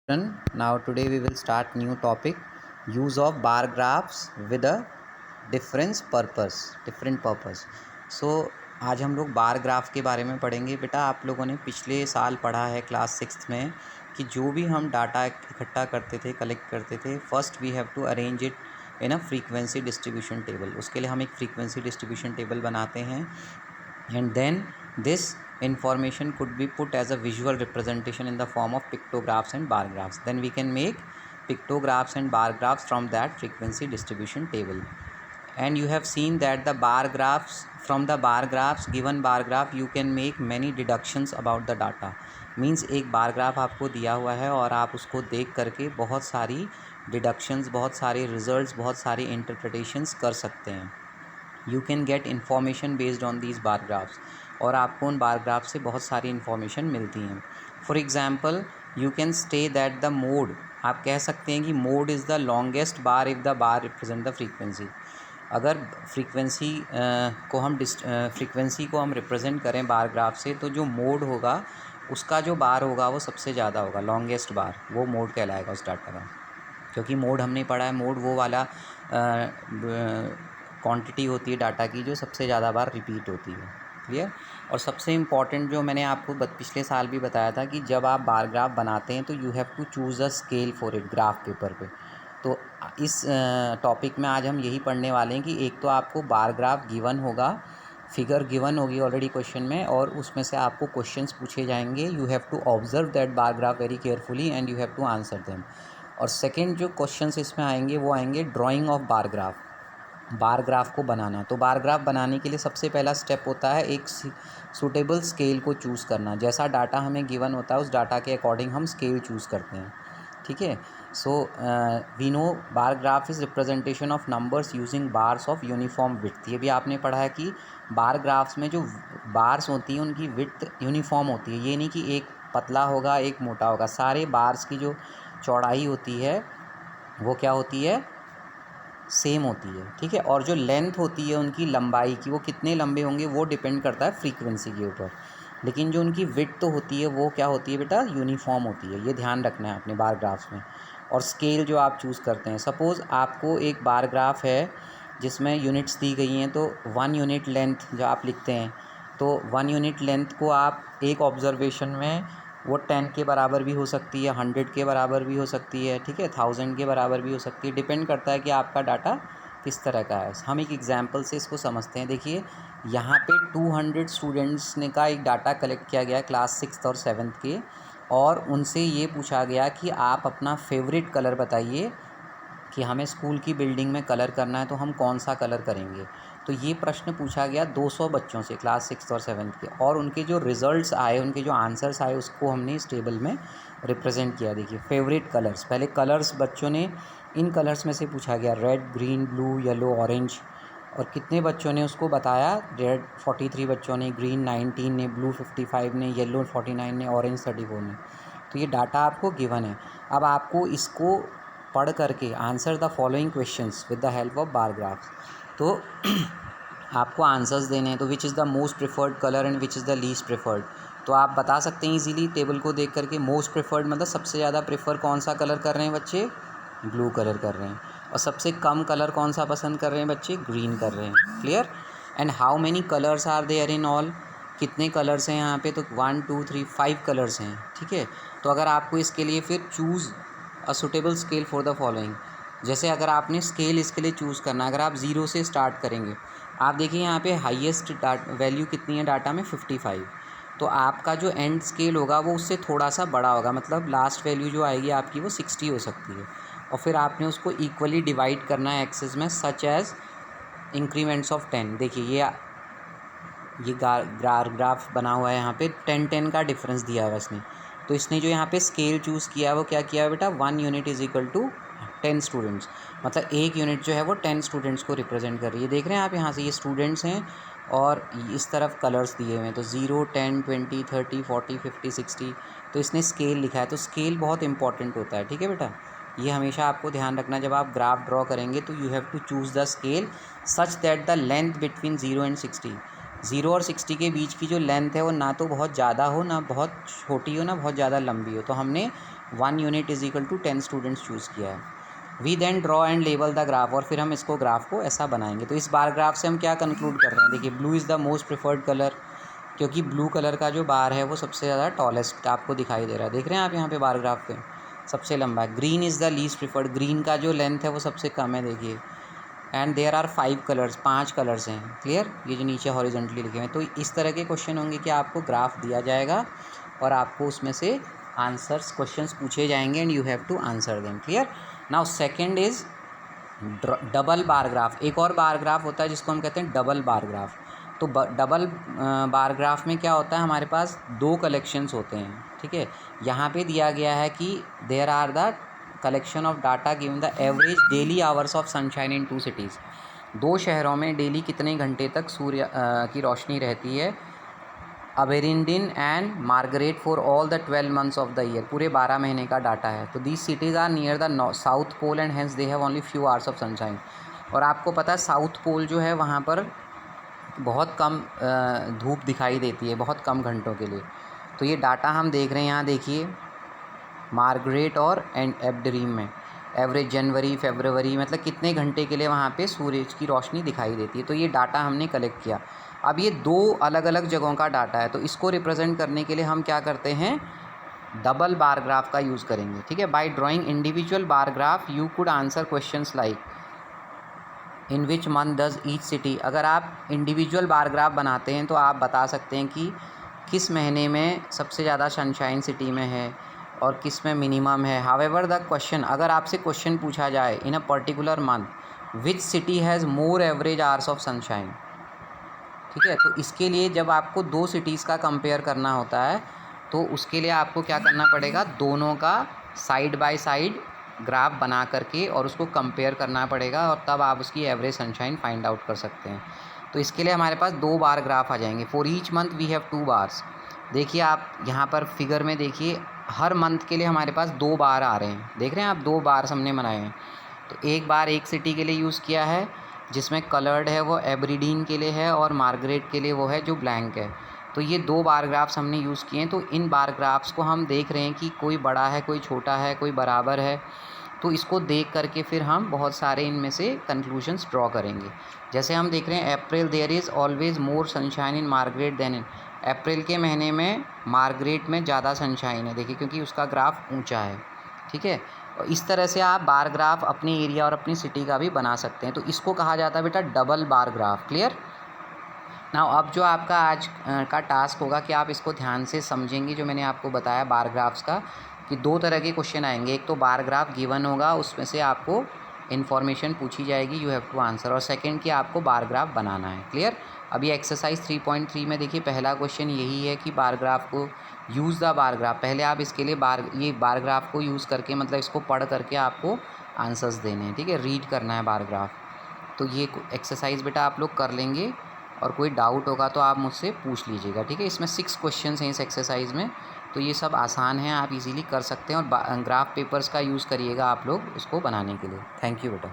Now today we will start new topic, use of bar graphs with a different purpose. So आज हम लोग bar graph के बारे में पढ़ेंगे। बेटा आप लोगों ने पिछले साल पढ़ा है क्लास 6 में कि जो भी हम डाटा इकट्ठा करते थे, कलेक्ट करते थे, first we have to arrange it in a frequency distribution table. उसके लिए हम एक फ्रीक्वेंसी डिस्ट्रीब्यूशन टेबल बनाते हैं and then this information could be put as a visual representation in the form of pictographs and bar graphs. Then we can make pictographs and bar graphs from that frequency distribution table. And you have seen that the bar graphs, from the bar graphs, given bar graph, you can make many deductions about the data. Means एक bar graph आपको दिया हुआ है और आप उसको देख करके बहुत सारी डिडक्शंस, बहुत सारे रिजल्ट्स, बहुत सारी इंटरप्रिटेशंस कर सकते हैं. You can get information based on these bar graphs और आपको उन बार ग्राफ से बहुत सारी इन्फॉर्मेशन मिलती हैं. For example you can stay that the mode, आप कह सकते हैं कि mode is the longest bar if the bar represent the frequency. अगर फ्रीक्वेंसी को हम रिप्रेजेंट करें बार ग्राफ से, तो जो मोड होगा उसका जो बार होगा वो सबसे ज़्यादा होगा, लॉन्गेस्ट बार, वो मोड कहलाएगा उस डाटा का. क्योंकि मोड हमने पढ़ा है, मोड वो वाला क्वांटिटी होती है डाटा की जो सबसे ज़्यादा बार रिपीट होती है. क्लियर. और सबसे इम्पॉर्टेंट जो मैंने आपको पिछले साल भी बताया था कि जब आप बार ग्राफ बनाते हैं तो you have to choose a scale for it graph paper पे. तो इस टॉपिक में आज हम यही पढ़ने वाले हैं कि एक तो आपको बार ग्राफ गिवन होगा, फिगर गिवन होगी ऑलरेडी क्वेश्चन में, और उसमें से आपको क्वेश्चंस पूछे जाएंगे. You have to observe that bar graph very carefully and you have to answer them. और सेकेंड जो क्वेश्चंस इसमें आएंगे वो आएंगे drawing of bar graph, bar graph को बनाना. तो बार ग्राफ बनाने के लिए सबसे पहला स्टेप होता है एक सूटेबल स्केल को चूज़ करना. जैसा डाटा हमें गिवन होता है उस डाटा के अकॉर्डिंग हम स्केल चूज़ करते हैं. ठीक है. So we know bar graph is representation of numbers using bars of uniform width. ये भी आपने पढ़ा है कि बार ग्राफ्स में जो बार्स होती हैं उनकी विड्थ यूनिफॉर्म होती है. ये नहीं कि एक पतला होगा एक मोटा होगा, सारे बार्स की जो चौड़ाई होती है वो क्या होती है, सेम होती है. ठीक है. और जो लेंथ होती है उनकी लंबाई की, वो कितने लंबे होंगे वो डिपेंड करता है फ्रीक्वेंसी के ऊपर. लेकिन जो उनकी विड्थ तो होती है वो क्या होती है बेटा, यूनिफॉर्म होती है. ये ध्यान रखना है अपने बार ग्राफ्स में. और स्केल जो आप चूज़ करते हैं, सपोज़ आपको एक बार ग्राफ है जिसमें यूनिट्स दी गई हैं, तो 1 यूनिट लेंथ जो आप लिखते हैं, तो 1 यूनिट लेंथ को आप एक ऑब्जर्वेशन में वो 10 के बराबर भी हो सकती है, 100 के बराबर भी हो सकती है, ठीक है, 1000 के बराबर भी हो सकती है. डिपेंड करता है कि आपका डाटा किस तरह का है. हम एक एग्जांपल से इसको समझते हैं. देखिए यहाँ पे 200 स्टूडेंट्स ने का एक डाटा कलेक्ट किया गया क्लास 6 और 7 के, और उनसे ये पूछा गया कि आप अपना फेवरेट कलर बताइए कि हमें स्कूल की बिल्डिंग में कलर करना है तो हम कौन सा कलर करेंगे. तो ये प्रश्न पूछा गया 200 बच्चों से क्लास 6 और 7 के, और उनके जो रिज़ल्ट्स आए, उनके जो आंसर्स आए, उसको हमने इस टेबल में रिप्रेजेंट किया. देखिए फेवरेट कलर्स, पहले कलर्स बच्चों ने इन कलर्स में से पूछा गया, red, green, blue, yellow, orange. और कितने बच्चों ने उसको बताया, रेड 43 बच्चों ने, ग्रीन 19 ने, ब्लू 55 ने, येलो 49 ने, ऑरेंज 34 ने. तो ये डाटा आपको गिवन है. अब आपको इसको पढ़ करके answer the following questions with the help of bar graphs. तो आपको आंसर्स देने हैं. तो which is the most preferred colour and which is the least preferred. तो आप बता सकते हैं इजीली टेबल को देख करके. मोस्ट प्रेफर्ड मतलब सबसे ज़्यादा प्रेफर कौन सा कलर कर रहे हैं बच्चे, ब्लू कलर कर रहे हैं. और सबसे कम कलर कौन सा पसंद कर रहे हैं बच्चे, ग्रीन कर रहे हैं. Clear. And how many colours are there in all, कितने कलर्स हैं यहाँ पे, तो 1 2 3 5 कलर्स हैं. ठीक है. तो अगर आपको इसके लिए फिर choose a suitable scale for the following, जैसे अगर आपने स्केल इसके लिए चूज़ करना, अगर आप 0 से स्टार्ट करेंगे, आप देखिए यहाँ पे हाईएस्ट वैल्यू कितनी है डाटा में, 55. तो आपका जो एंड स्केल होगा वो उससे थोड़ा सा बड़ा होगा, मतलब लास्ट वैल्यू जो आएगी आपकी वो 60 हो सकती है. और फिर आपने उसको इक्वली डिवाइड करना है एक्सेस में, सच एज इंक्रीमेंट्स ऑफ 10. देखिए ये ग्राफ बना हुआ है, यहाँ पे 10 का डिफरेंस दिया हुआ है इसने. तो इसने जो यहाँ पे स्केल चूज़ किया है वो क्या किया है बेटा, 1 unit is equal to 10 students. मतलब एक यूनिट जो है वो 10 स्टूडेंट्स को रिप्रेजेंट कर रही है. देख रहे हैं आप यहाँ से, ये स्टूडेंट्स हैं और इस तरफ कलर्स दिए हुए हैं. तो 0 10 20 30 40 50 60. तो इसने स्केल लिखा है. तो स्केल बहुत इंपॉर्टेंट होता है. ठीक है बेटा, ये हमेशा आपको ध्यान रखना. जब आप ग्राफ ड्रॉ करेंगे तो you have to choose the scale such that the length between 0 and 60, 0 और 60 के बीच की जो लेंथ है वो ना तो बहुत ज़्यादा हो, ना बहुत छोटी हो, ना बहुत ज़्यादा लंबी हो. तो हमने 1 unit is equal to 10 students choose किया है। We then draw and label the graph, और फिर हम इसको ग्राफ को ऐसा बनाएंगे। तो इस बार ग्राफ से हम क्या कंक्लूड कर रहे हैं, देखिए blue is the most preferred colour, क्योंकि ब्लू कलर का जो बार है वो सबसे ज़्यादा टॉलेस्ट आपको दिखाई दे रहा है, देख रहे हैं आप यहाँ पे बार ग्राफ पे सबसे लंबा है। Green is the least preferred, green का जो लेंथ है वो सबसे कम है, देखिए। And there are 5 colours, 5 colours हैं, क्लियर, ये जो नीचे हॉरिजॉन्टली लिखे हुए हैं। तो इस तरह के क्वेश्चन होंगे कि आपको ग्राफ दिया जाएगा और आपको उसमें से आंसर्स क्वेश्चंस पूछे जाएंगे and you have to answer them, clear. Now second is double bar graph. एक और बार ग्राफ होता है जिसको हम कहते हैं डबल बार ग्राफ। तो डबल बार ग्राफ में क्या होता है, हमारे पास 2 कलेक्शंस होते हैं, ठीक है। यहाँ पे दिया गया है कि there are the collection of data given the average daily hours of sunshine in 2 cities. 2 शहरों में डेली कितने घंटे तक सूर्य की रोशनी रहती है, Aberdeen and Margaret for all the 12 months of the year, पूरे 12 महीने का डाटा है। तो these cities are near the South Pole and hence they have only few hours of sunshine. और आपको पता है साउथ पोल जो है वहाँ पर बहुत कम धूप दिखाई देती है, बहुत कम घंटों के लिए। तो ये डाटा हम देख रहे हैं यहाँ, देखिए मार्गरेट और एबडरीम में एवरेज जनवरी फरवरी, मतलब कितने घंटे के लिए वहाँ पे सूरज की रोशनी दिखाई देती है। तो ये डाटा हमने कलेक्ट किया। अब ये 2 अलग अलग जगहों का डाटा है, तो इसको रिप्रेजेंट करने के लिए हम क्या करते हैं, डबल बार ग्राफ का यूज़ करेंगे, ठीक है। By drawing individual bar graph you could answer questions like in which month does each city. अगर आप इंडिविजुअल बार ग्राफ बनाते हैं तो आप बता सकते हैं कि किस महीने में सबसे ज़्यादा सनशाइन सिटी में है और किस में मिनिमम है। हावेवर द क्वेश्चन, अगर आपसे क्वेश्चन पूछा जाए in a particular month which city has more average hours of sunshine, ठीक है। तो इसके लिए जब आपको 2 सिटीज़ का कंपेयर करना होता है तो उसके लिए आपको क्या करना पड़ेगा, दोनों का साइड बाय साइड ग्राफ बना करके और उसको कंपेयर करना पड़ेगा, और तब आप उसकी एवरेज सनशाइन फाइंड आउट कर सकते हैं। तो इसके लिए हमारे पास 2 बार ग्राफ आ जाएंगे। For each month we have 2 bars. देखिए आप यहाँ पर फिगर में देखिए, हर मंथ के लिए हमारे पास 2 बार आ रहे हैं, देख रहे हैं आप, 2 बार हमने बनाए हैं। तो एक बार एक सिटी के लिए यूज़ किया है जिसमें कलर्ड है वो एबरीडीन के लिए है, और मार्गरेट के लिए वो है जो ब्लैंक है। तो ये 2 बार ग्राफ्स हमने यूज़ किए हैं। तो इन बार ग्राफ्स को हम देख रहे हैं कि कोई बड़ा है, कोई छोटा है, कोई बराबर है। तो इसको देख करके फिर हम बहुत सारे इनमें से कंक्लूजन्स ड्रॉ करेंगे। जैसे हम देख रहे हैं April there is always more sunshine in Margaret than in. April के महीने में मार्गरेट में ज़्यादा सनशाइन है, देखिए, क्योंकि उसका ग्राफ ऊंचा है, ठीक है। और इस तरह से आप बार ग्राफ अपने एरिया और अपनी सिटी का भी बना सकते हैं। तो इसको कहा जाता है बेटा double bar graph, clear. Now अब जो आपका आज का टास्क होगा कि आप इसको ध्यान से समझेंगे जो मैंने आपको बताया बार ग्राफ्स का, कि 2 तरह के क्वेश्चन आएंगे। एक तो बार ग्राफ गिवन होगा, उसमें से आपको इन्फॉर्मेशन पूछी जाएगी, यू हैव टू आंसर, और सेकंड कि आपको बार ग्राफ बनाना है, क्लियर। अभी एक्सरसाइज 3.3 में देखिए पहला क्वेश्चन यही है कि बार ग्राफ को यूज़ द बार ग्राफ। पहले आप इसके लिए ये बार ग्राफ को यूज़ करके, मतलब इसको पढ़ करके आपको आंसर्स देने हैं, ठीक है, रीड करना है बार ग्राफ। तो ये एक्सरसाइज बेटा आप लोग कर लेंगे, और कोई डाउट होगा तो आप मुझसे पूछ लीजिएगा, ठीक है। इसमें 6 क्वेश्चंस हैं इस एक्सरसाइज में, तो ये सब आसान हैं, आप इजीली कर सकते हैं। और ग्राफ पेपर्स का यूज़ करिएगा आप लोग इसको बनाने के लिए। थैंक यू बेटा।